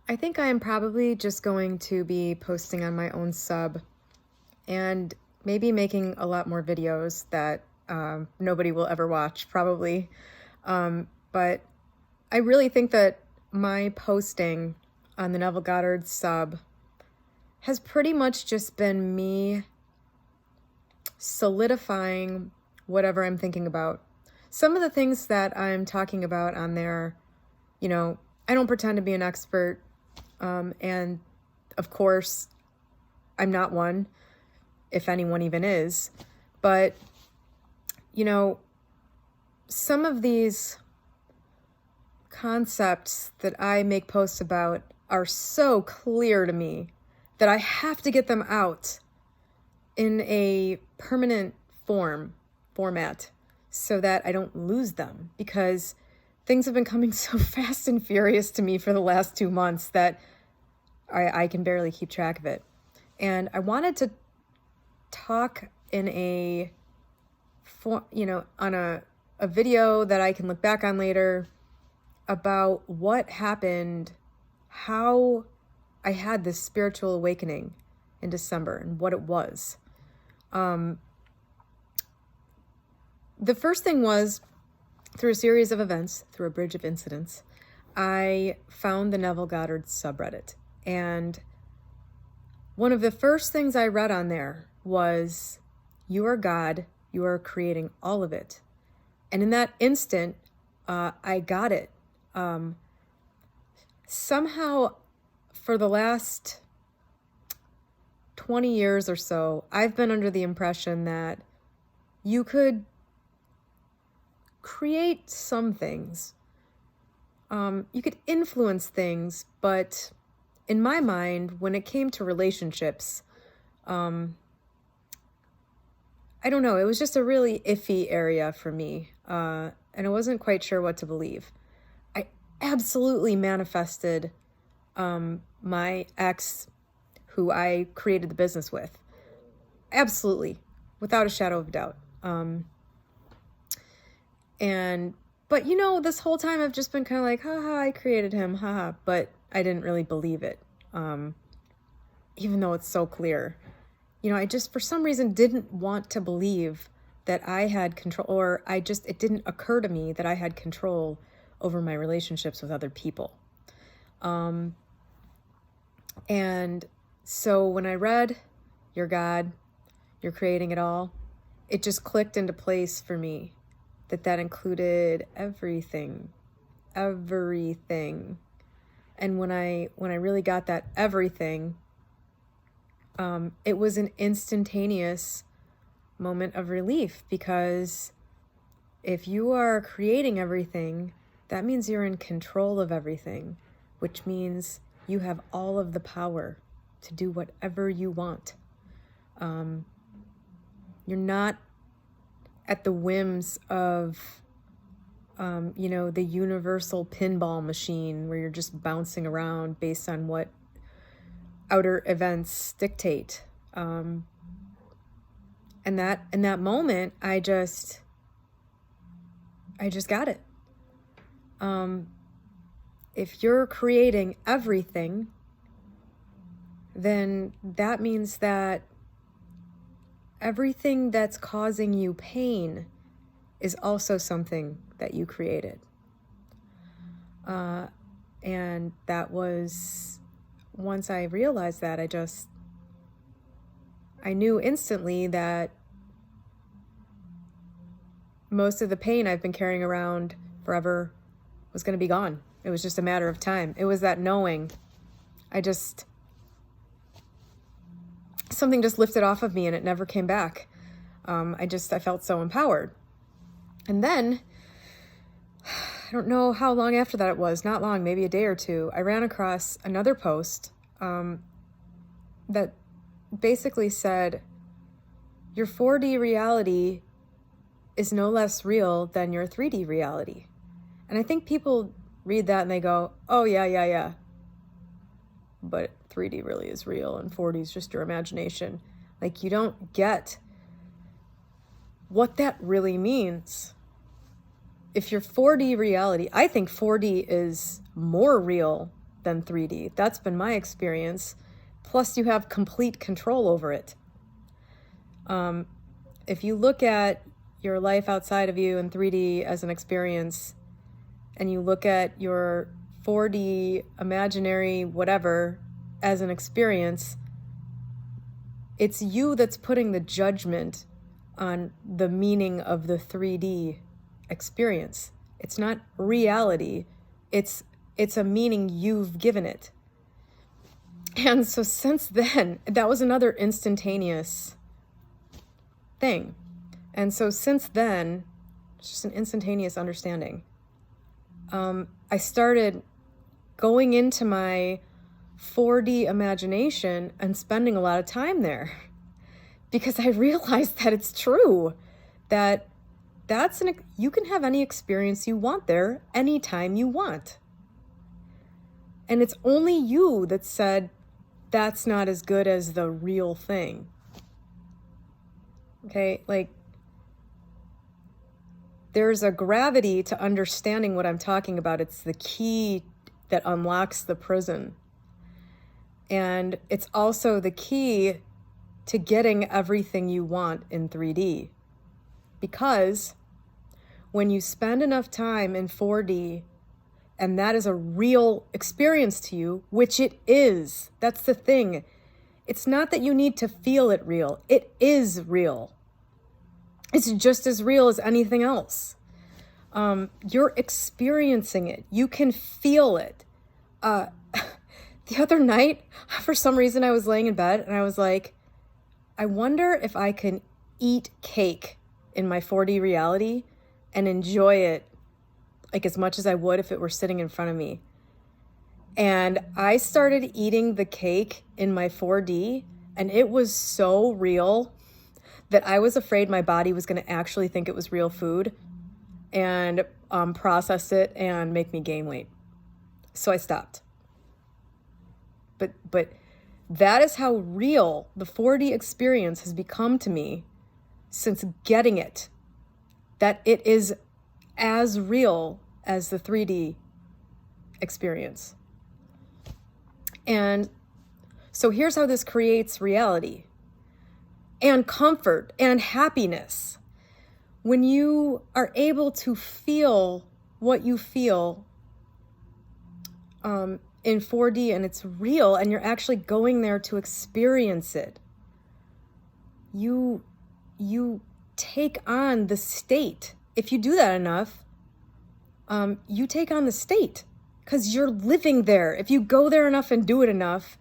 I think I am probably just going to be posting on my own sub and maybe making a lot more videos that nobody will ever watch, probably. But I really think that my posting on the Neville Goddard sub has pretty much just been me solidifying whatever I'm thinking about. Some of the things that I'm talking about on there, I don't pretend to be an expert. And of course, I'm not one, if anyone even is. But, some of these concepts that I make posts about are so clear to me that I have to get them out in a permanent format so that I don't lose them, because things have been coming so fast and furious to me for the last 2 months that I can barely keep track of it. And I wanted to talk in on a video that I can look back on later about what happened, how I had this spiritual awakening in December and what it was. The first thing was, through a series of events, through a bridge of incidents, I found the Neville Goddard subreddit. And one of the first things I read on there was, "You are God, you are creating all of it." And in that instant, I got it. Somehow, for the last 20 years or so, I've been under the impression that you could create some things. You could influence things, but in my mind, when it came to relationships, I don't know, it was just a really iffy area for me, and I wasn't quite sure what to believe. I absolutely manifested my ex, who I created the business with. Absolutely, without a shadow of a doubt. But this whole time I've just been kind of like, haha, I created him, haha, but I didn't really believe it, even though it's so clear. I just, for some reason, didn't want to believe that I had control, or it didn't occur to me that I had control over my relationships with other people. And so when I read, "You're God, you're creating it all," it just clicked into place for me that included everything. And when I really got that everything, it was an instantaneous moment of relief, because if you are creating everything, that means you're in control of everything, which means you have all of the power to do whatever you want. You're not at the whims of, the universal pinball machine where you're just bouncing around based on what outer events dictate. And in that moment, I just got it. If you're creating everything, then that means that everything that's causing you pain is also something that you created. And that was, once I realized that, I knew instantly that most of the pain I've been carrying around forever was going to be gone. It was just a matter of time. It was that knowing. Something just lifted off of me and it never came back. I felt so empowered. And then, I don't know how long after that it was, not long, maybe a day or two, I ran across another post that basically said, "Your 4D reality is no less real than your 3D reality." And I think people read that and they go, "Oh, yeah. But 3D really is real and 4D is just your imagination." Like, you don't get what that really means. If your 4D reality, I think 4D is more real than 3D. That's been my experience. Plus, you have complete control over it. If you look at your life outside of you in 3D as an experience, and you look at your 4D imaginary whatever as an experience, it's you that's putting the judgment on the meaning of the 3D experience. It's not reality. It's a meaning you've given it. And so since then, that was another instantaneous thing. And so since then, it's just an instantaneous understanding. I started going into my 4D imagination and spending a lot of time there because I realized that it's true, that you can have any experience you want there anytime you want. And it's only you that said that's not as good as the real thing. Okay, like there's a gravity to understanding what I'm talking about. It's the key that unlocks the prison. And it's also the key to getting everything you want in 3D. Because when you spend enough time in 4D, and that is a real experience to you, which it is, that's the thing. It's not that you need to feel it real. It is real. It's just as real as anything else. You're experiencing it. You can feel it. The other night, for some reason, I was laying in bed and I was like, I wonder if I can eat cake in my 4D reality and enjoy it like as much as I would if it were sitting in front of me. And I started eating the cake in my 4D, and it was so real that I was afraid my body was going to actually think it was real food and process it and make me gain weight. So I stopped. But that is how real the 4D experience has become to me since getting it, that it is as real as the 3D experience. And so here's how this creates reality and comfort and happiness. When you are able to feel what you feel in 4D and it's real and you're actually going there to experience it, you take on the state. If you do that enough, you take on the state because you're living there. If you go there enough and do it enough,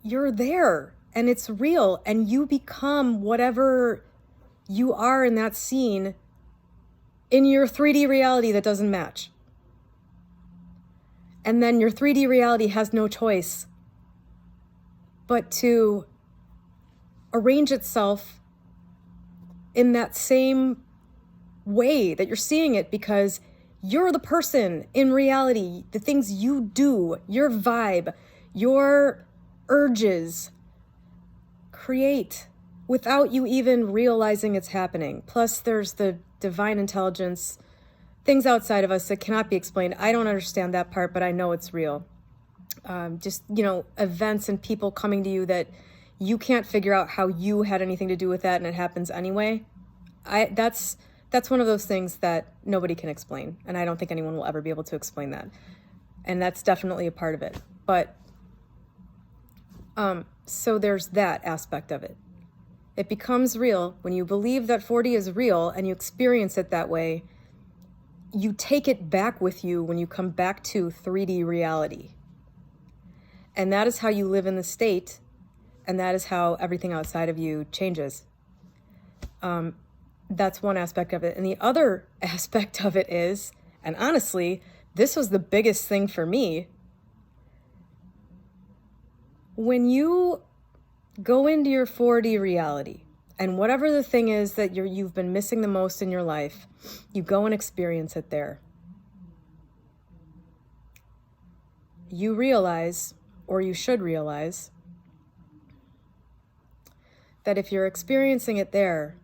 you're there and it's real and you become whatever you are in that scene in your 3D reality that doesn't match. And then your 3D reality has no choice but to arrange itself in that same way that you're seeing it, because you're the person in reality. The things you do, your vibe, your urges create without you even realizing it's happening. Plus there's the divine intelligence, things outside of us that cannot be explained. I don't understand that part, but I know it's real. Just, events and people coming to you that you can't figure out how you had anything to do with that, and it happens anyway. That's one of those things that nobody can explain, and I don't think anyone will ever be able to explain that. And that's definitely a part of it. But so there's that aspect of it. It becomes real when you believe that 4D is real and you experience it that way. You take it back with you when you come back to 3D reality. And that is how you live in the state, and that is how everything outside of you changes. That's one aspect of it. And the other aspect of it is, and honestly, this was the biggest thing for me, when you go into your 4D reality, and whatever the thing is that you've been missing the most in your life, you go and experience it there. You realize, or you should realize, that if you're experiencing it there,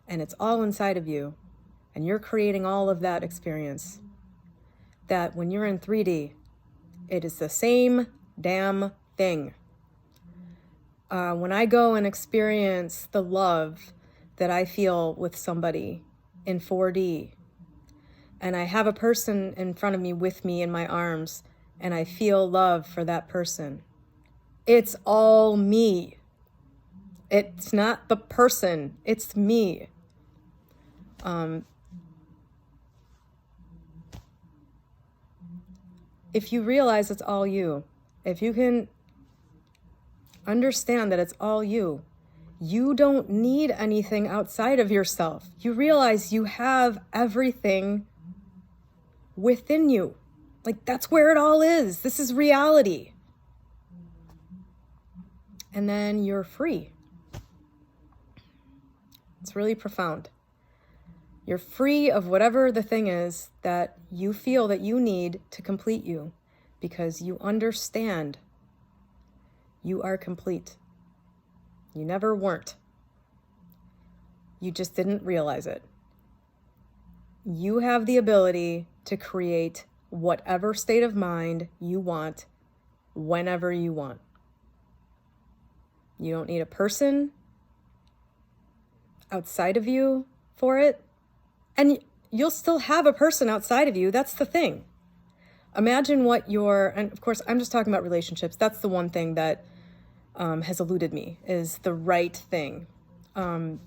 and it's all inside of you, and you're creating all of that experience, that when you're in 3D, it is the same damn thing. When I go and experience the love that I feel with somebody in 4D, and I have a person in front of me with me in my arms, and I feel love for that person, it's all me. It's not the person, it's me. If you realize it's all you, if you can understand that it's all you, you don't need anything outside of yourself. You realize you have everything within you. Like, that's where it all is. This is reality. And then you're free. It's really profound. You're free of whatever the thing is that you feel that you need to complete you, because you understand you are complete. You never weren't. You just didn't realize it. You have the ability to create whatever state of mind you want, whenever you want. You don't need a person outside of you for it. And you'll still have a person outside of you. That's the thing. Imagine what and of course, I'm just talking about relationships. That's the one thing that has eluded me, is the right thing. And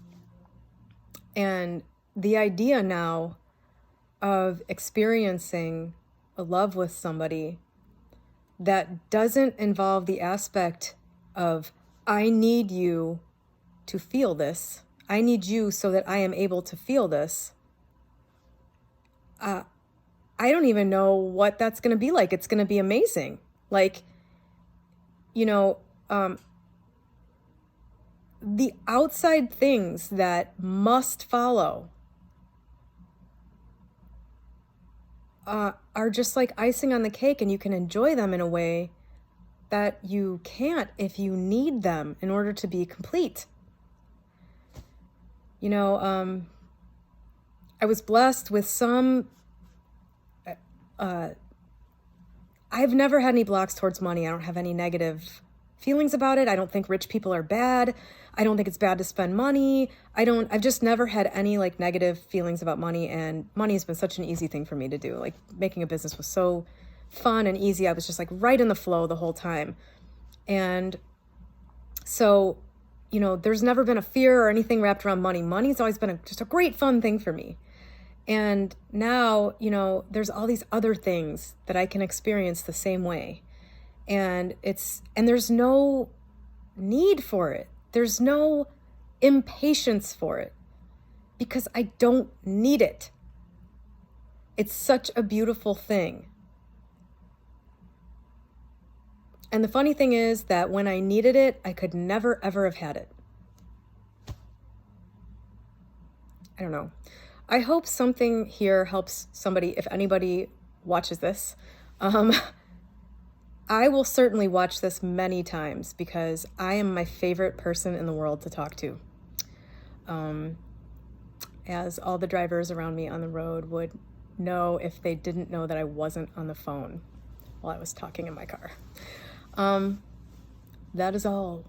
the idea now of experiencing a love with somebody that doesn't involve the aspect of, I need you to feel this. I need you so that I am able to feel this. I don't even know what that's going to be like. It's going to be amazing. Like, the outside things that must follow are just like icing on the cake, and you can enjoy them in a way that you can't if you need them in order to be complete. I was blessed with some, I've never had any blocks towards money. I don't have any negative feelings about it. I don't think rich people are bad. I don't think it's bad to spend money. I've just never had any like negative feelings about money, and money has been such an easy thing for me to do. Like, making a business was so fun and easy. I was just like right in the flow the whole time. And so, there's never been a fear or anything wrapped around money. Money's always been just a great fun thing for me. And now, there's all these other things that I can experience the same way. And there's no need for it. There's no impatience for it, because I don't need it. It's such a beautiful thing. And the funny thing is that when I needed it, I could never, ever have had it. I don't know. I hope something here helps somebody, if anybody watches this. I will certainly watch this many times, because I am my favorite person in the world to talk to. As all the drivers around me on the road would know if they didn't know that I wasn't on the phone while I was talking in my car. That is all.